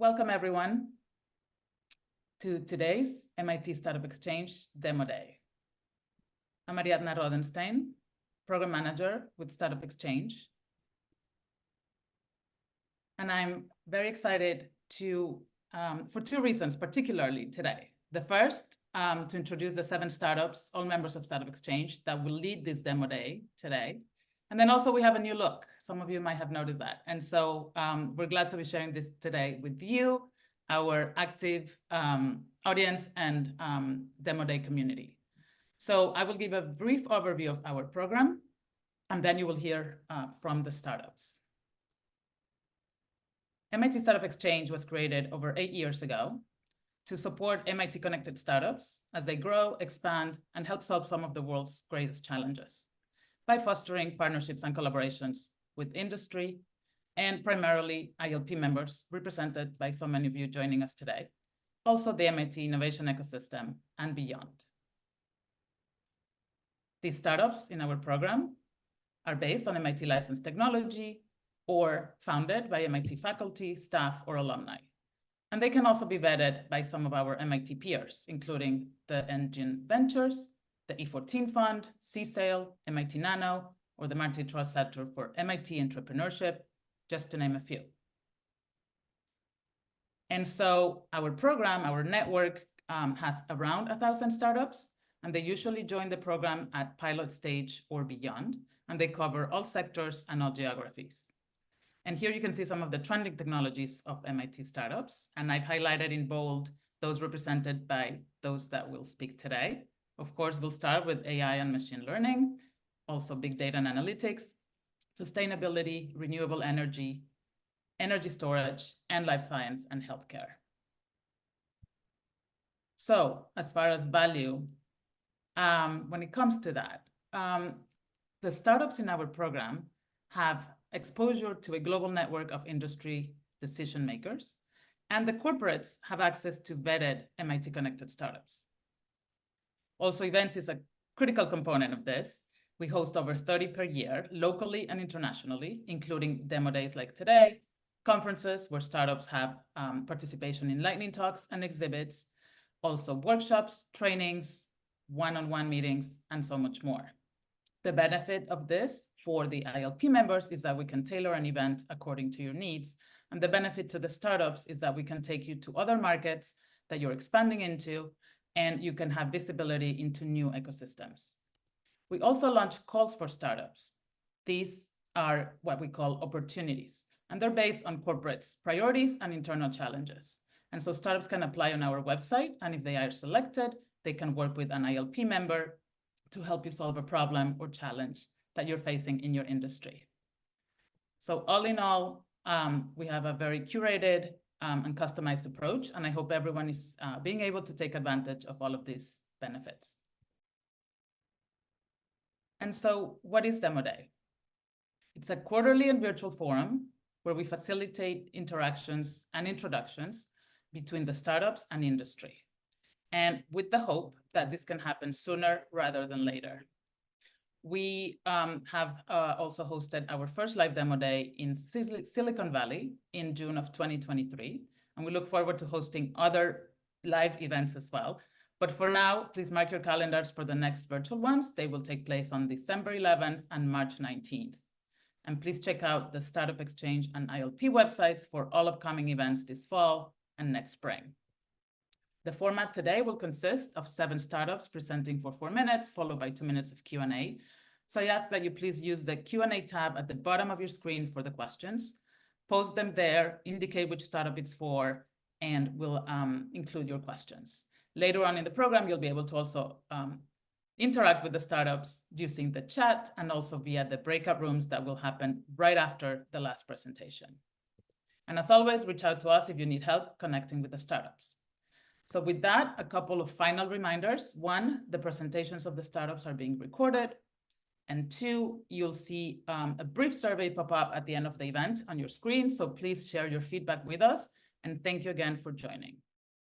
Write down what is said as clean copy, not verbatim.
Welcome everyone to today's MIT Startup Exchange Demo Day. I'm Ariadna Rodenstein, Program Manager with Startup Exchange. And I'm very excited for two reasons, particularly today. The first, to introduce the 7 startups, all members of Startup Exchange, that will lead this Demo Day today. And then also we have a new look. Some of you might have noticed that. And so we're glad to be sharing this today with you, our active audience and Demo Day community. So I will give a brief overview of our program, and then you will hear from the startups. MIT Startup Exchange was created over 8 years ago to support MIT-connected startups as they grow, expand, and help solve some of the world's greatest challenges by fostering partnerships and collaborations with industry and primarily ILP members represented by so many of you joining us today. Also the MIT innovation ecosystem and beyond. These startups in our program are based on MIT licensed technology or founded by MIT faculty, staff, or alumni. And they can also be vetted by some of our MIT peers, including the Engine Ventures, the E14 Fund, CSAIL, MIT Nano, or the Martin Trust Center for MIT Entrepreneurship, just to name a few. And so our program, our network, has around 1,000 startups, and they usually join the program at pilot stage or beyond, and they cover all sectors and all geographies. And here you can see some of the trending technologies of MIT startups, and I've highlighted in bold those represented by those that will speak today. Of course, we'll start with AI and machine learning, also big data and analytics, sustainability, renewable energy, energy storage, and life science and healthcare. So as far as value, when it comes to that, the startups in our program have exposure to a global network of industry decision makers, and the corporates have access to vetted MIT-connected startups. Also, events is a critical component of this. We host over 30 per year, locally and internationally, including demo days like today, conferences where startups have participation in lightning talks and exhibits, also workshops, trainings, one-on-one meetings, and so much more. The benefit of this for the ILP members is that we can tailor an event according to your needs. And the benefit to the startups is that we can take you to other markets that you're expanding into, and you can have visibility into new ecosystems. We also launch calls for startups. These are what we call opportunities, and they're based on corporates' priorities and internal challenges. And so startups can apply on our website, and if they are selected, they can work with an ILP member to help you solve a problem or challenge that you're facing in your industry. So all in all, we have a very curated and customized approach, and I hope everyone is being able to take advantage of all of these benefits. And so what is Demo Day? It's a quarterly and virtual forum where we facilitate interactions and introductions between the startups and industry, and with the hope that this can happen sooner rather than later. We have also hosted our first live demo day in Silicon Valley in June of 2023, and we look forward to hosting other live events as well. But for now, please mark your calendars for the next virtual ones. They will take place on December 11th and March 19th. And please check out the Startup Exchange and ILP websites for all upcoming events this fall and next spring. The format today will consist of 7 startups presenting for 4 minutes, followed by 2 minutes of Q&A. So I ask that you please use the Q&A tab at the bottom of your screen for the questions. Post them there, indicate which startup it's for, and we'll include your questions. Later on in the program, you'll be able to also interact with the startups using the chat and also via the breakout rooms that will happen right after the last presentation. And as always, reach out to us if you need help connecting with the startups. So with that, a couple of final reminders. 1, the presentations of the startups are being recorded. And 2, you'll see a brief survey pop up at the end of the event on your screen. So please share your feedback with us. And thank you again for joining.